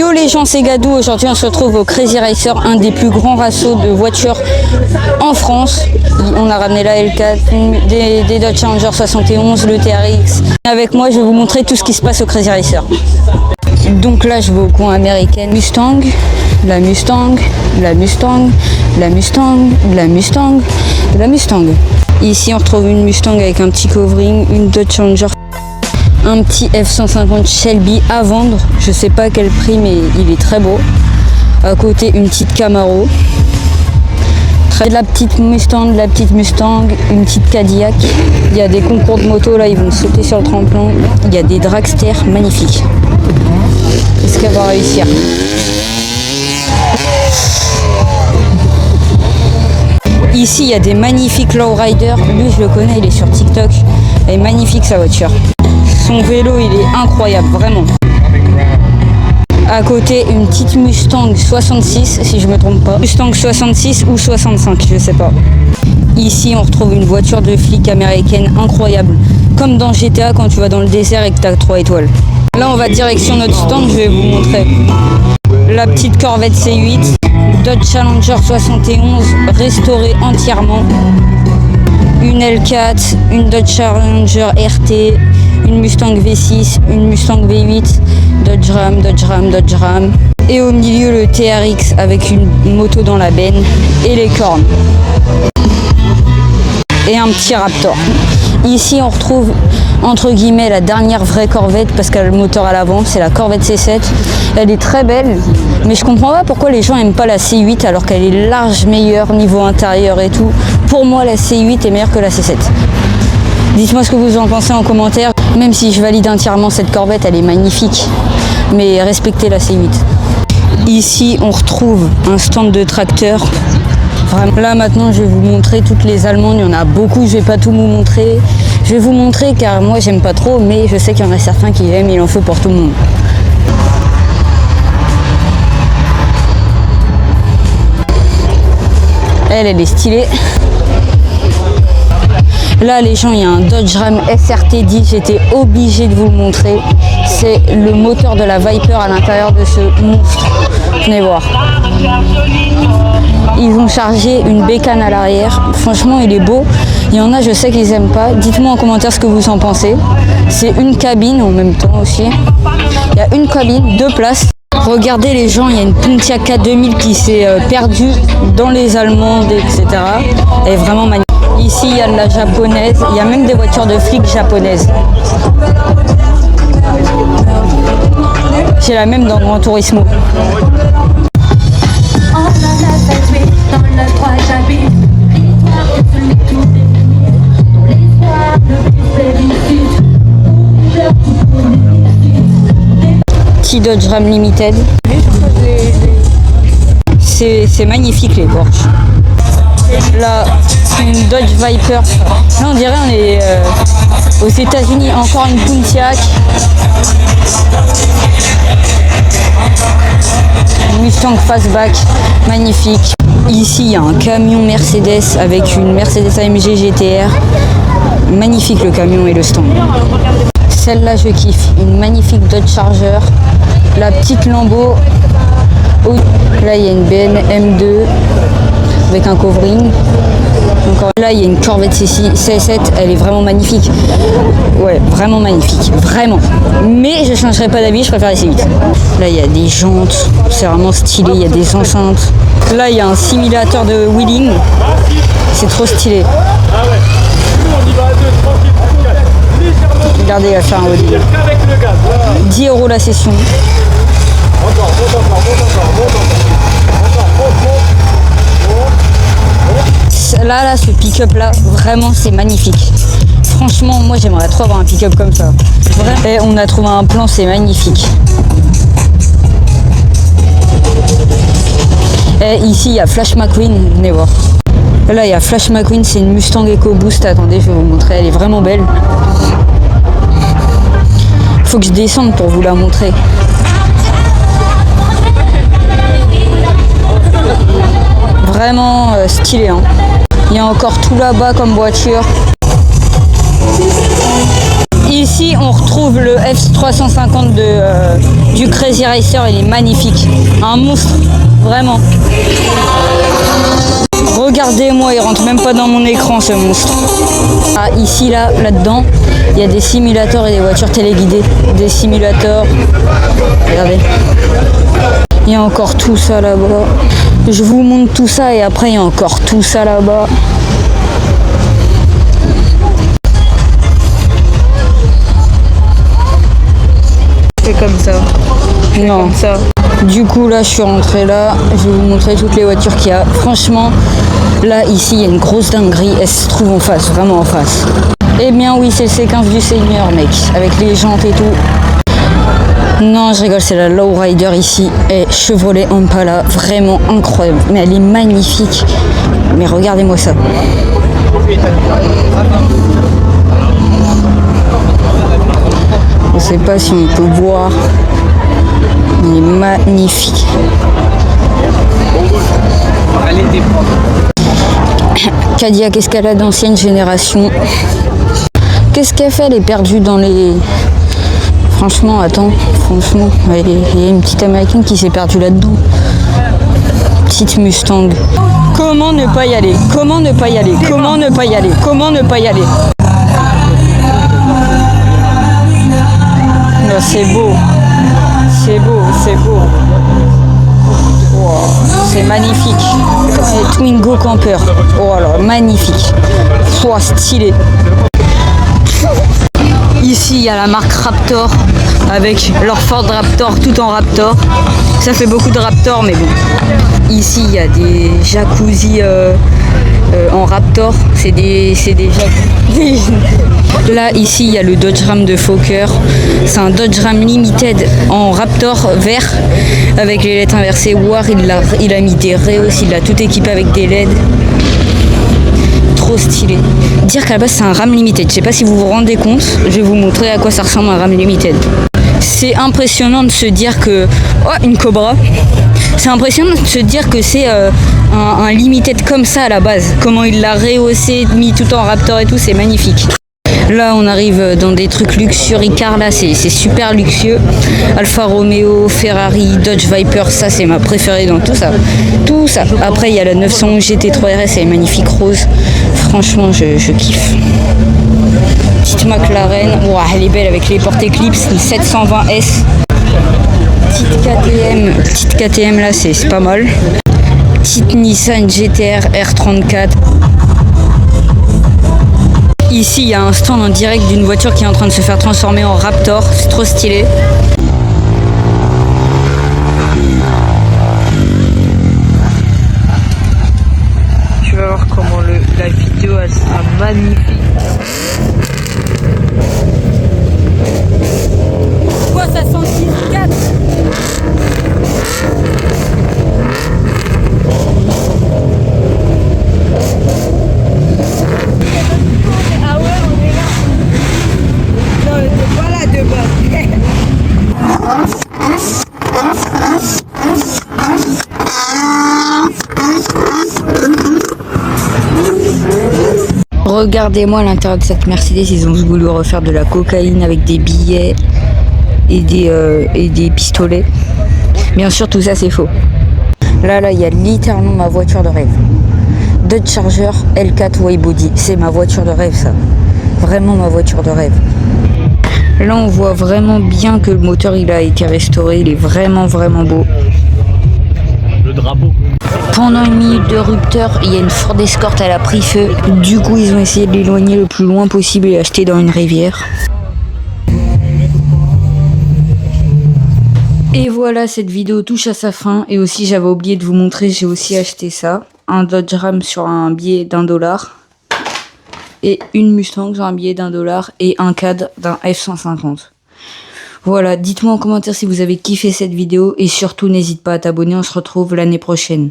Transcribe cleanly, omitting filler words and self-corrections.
Yo les gens, c'est Gadou. Aujourd'hui on se retrouve au Crazy Racer, un des plus grands rassos de voitures en France. On a ramené la L4, des Dodge Challenger 71, le TRX. Avec moi je vais vous montrer tout ce qui se passe au Crazy Racer. Donc là je vais au coin américain. Mustang, la Mustang, la Mustang, la Mustang, la Mustang, la Mustang. Ici on retrouve une Mustang avec un petit covering, une Dodge Challenger, un petit F-150 Shelby à vendre, je sais pas quel prix mais il est très beau. À côté une petite Camaro, de la petite Mustang, une petite Cadillac. Il y a des concours de moto là, ils vont sauter sur le tremplin. Il y a des dragsters magnifiques. Est-ce qu'elle va réussir? Ici il y a des magnifiques lowriders. Lui je le connais, il est sur TikTok. Elle est magnifique sa voiture. Son vélo il est incroyable, vraiment. À côté une petite Mustang 66 si je me trompe pas. Mustang 66 ou 65, je sais pas. Ici on retrouve une voiture de flic américaine incroyable. Comme dans GTA quand tu vas dans le désert et que tu as 3 étoiles. Là on va direction notre stand, je vais vous montrer. La petite Corvette C8, Dodge Challenger 71 restaurée entièrement. Une L4, une Dodge Challenger RT, une Mustang V6, une Mustang V8, Dodge Ram, Dodge Ram, Dodge Ram. Et au milieu le TRX avec une moto dans la benne et les cornes. Et un petit Raptor. Ici on retrouve entre guillemets la dernière vraie Corvette parce qu'elle a le moteur à l'avant, c'est la Corvette C7. Elle est très belle, mais je comprends pas pourquoi les gens aiment pas la C8 alors qu'elle est large meilleure niveau intérieur et tout. Pour moi la C8 est meilleure que la C7. Dites-moi ce que vous en pensez en commentaire. Même si je valide entièrement cette Corvette, elle est magnifique, mais respectez la C8. Ici on retrouve un stand de tracteurs. Là maintenant je vais vous montrer toutes les allemandes, il y en a beaucoup, je vais pas tout vous montrer. Je vais vous montrer car moi j'aime pas trop, mais je sais qu'il y en a certains qui aiment, il en faut pour tout le monde. Elle est stylée. Là les gens, il y a un Dodge Ram SRT10, j'étais obligée de vous le montrer. C'est le moteur de la Viper à l'intérieur de ce monstre. Venez voir. Ils ont chargé une bécane à l'arrière. Franchement, il est beau. Il y en a, je sais qu'ils aiment pas. Dites-moi en commentaire ce que vous en pensez. C'est une cabine en même temps aussi. Il y a une cabine, 2 places. Regardez les gens, il y a une Pontiac 2000 qui s'est perdue dans les Allemandes, etc. Elle est vraiment magnifique. Ici, il y a de la japonaise. Il y a même des voitures de flics japonaises. C'est la même dans Gran Turismo. Petit Dodge Ram Limited. C'est magnifique les Porsche. Là, une Dodge Viper. Là, on dirait on est aux États-Unis. Encore une Pontiac. Mustang Fastback, magnifique. Ici, il y a un camion Mercedes avec une Mercedes AMG GTR. Magnifique le camion et le stand. Celle-là, je kiffe. Une magnifique Dodge Charger. La petite Lambo. Là, il y a une BN M2 avec un covering. Encore là, il y a une Corvette C7, elle est vraiment magnifique. Ouais, vraiment magnifique, vraiment. Mais je ne changerai pas d'avis, je préfère la C8. Là, il y a des jantes, c'est vraiment stylé, il y a des enceintes. Là, il y a un simulateur de wheeling, c'est trop stylé. Regardez, il va faire un wheeling. 10 € la session. Là, ce pick-up là, vraiment c'est magnifique. Franchement, moi j'aimerais trop avoir un pick-up comme ça. Et on a trouvé un plan, c'est magnifique. Et ici il y a Flash McQueen, venez voir. Là il y a Flash McQueen, c'est une Mustang EcoBoost. Attendez, je vais vous montrer, elle est vraiment belle. Faut que je descende pour vous la montrer. Vraiment stylé, hein. Il y a encore tout là-bas comme voiture. Ici, on retrouve le F350 du Crazy Racer. Il est magnifique. Un monstre, vraiment. Regardez-moi, il rentre même pas dans mon écran, ce monstre. Ah, ici, là-dedans, il y a des simulateurs et des voitures téléguidées. Des simulateurs. Regardez. Il y a encore tout ça là-bas. Je vous montre tout ça et après, il y a encore tout ça là-bas. C'est comme ça. Non. Comme ça. Du coup, là, je suis rentrée là. Je vais vous montrer toutes les voitures qu'il y a. Franchement, là, ici, il y a une grosse dinguerie. Elle se trouve en face, vraiment en face. Eh bien, oui, c'est le C15 du Seigneur, mec. Avec les jantes et tout. Non, je rigole, c'est la Lowrider ici. Et Chevrolet Impala, vraiment incroyable. Mais elle est magnifique. Mais regardez-moi ça. Je sais pas si on peut voir. Il est magnifique. Cadillac Escalade d'ancienne génération. Qu'est-ce qu'elle fait? Elle est perdue dans les... Franchement, attends. Franchement, il y a une petite américaine qui s'est perdue là-dedans. Petite Mustang. Comment ne pas y aller? Comment ne pas y aller? Comment ne pas y aller? Comment ne pas y aller? C'est beau, c'est beau, c'est beau. Wow, c'est magnifique. Et Twingo Camper. Oh là, magnifique. Oh, stylé. Ici, il y a la marque Raptor avec leur Ford Raptor tout en Raptor. Ça fait beaucoup de Raptor, mais bon. Ici, il y a des jacuzzi en Raptor. C'est des jacuzzi. Là, ici, il y a le Dodge Ram de Fokker. C'est un Dodge Ram Limited en Raptor vert avec les lettres inversées. War, il a mis des Reos, il l'a tout équipé avec des LED. Trop stylé. Dire qu'à la base, c'est un Ram Limited. Je sais pas si vous vous rendez compte. Je vais vous montrer à quoi ça ressemble un Ram Limited. C'est impressionnant de se dire que... Oh, une Cobra. C'est impressionnant de se dire que c'est un Limited comme ça à la base. Comment il l'a rehaussé, mis tout en Raptor et tout, c'est magnifique. Là, on arrive dans des trucs luxueux. Car là, c'est super luxueux. Alfa Romeo, Ferrari, Dodge Viper, ça, c'est ma préférée dans tout ça. Tout ça. Après, il y a la 911 GT3 RS, elle est magnifique rose. Franchement, je kiffe. Petite McLaren. Wow, elle est belle avec les porte-éclipses. Une 720S. Petite KTM, là, c'est pas mal. Petite Nissan GTR R34. Ici, il y a un stand en direct d'une voiture qui est en train de se faire transformer en Raptor. C'est trop stylé. Tu vas voir comment la vidéo elle sera magnifique. Quoi, ça sent 4? Regardez-moi l'intérieur de cette Mercedes, ils ont voulu refaire de la cocaïne avec des billets et des pistolets. Bien sûr, tout ça c'est faux. Là, il y a littéralement ma voiture de rêve. Dodge Charger L4 Widebody, c'est ma voiture de rêve ça. Vraiment ma voiture de rêve. Là, on voit vraiment bien que le moteur il a été restauré, il est vraiment beau. Le drapeau. Pendant une minute de rupteur, il y a une Ford Escort, elle a pris feu. Du coup, ils ont essayé de l'éloigner le plus loin possible et l'acheter dans une rivière. Et voilà, cette vidéo touche à sa fin. Et aussi, j'avais oublié de vous montrer, j'ai aussi acheté ça. Un Dodge Ram sur un billet d'$1. Et une Mustang sur un billet d'$1. Et un cadre d'un F-150. Voilà, dites-moi en commentaire si vous avez kiffé cette vidéo. Et surtout, n'hésite pas à t'abonner, on se retrouve l'année prochaine.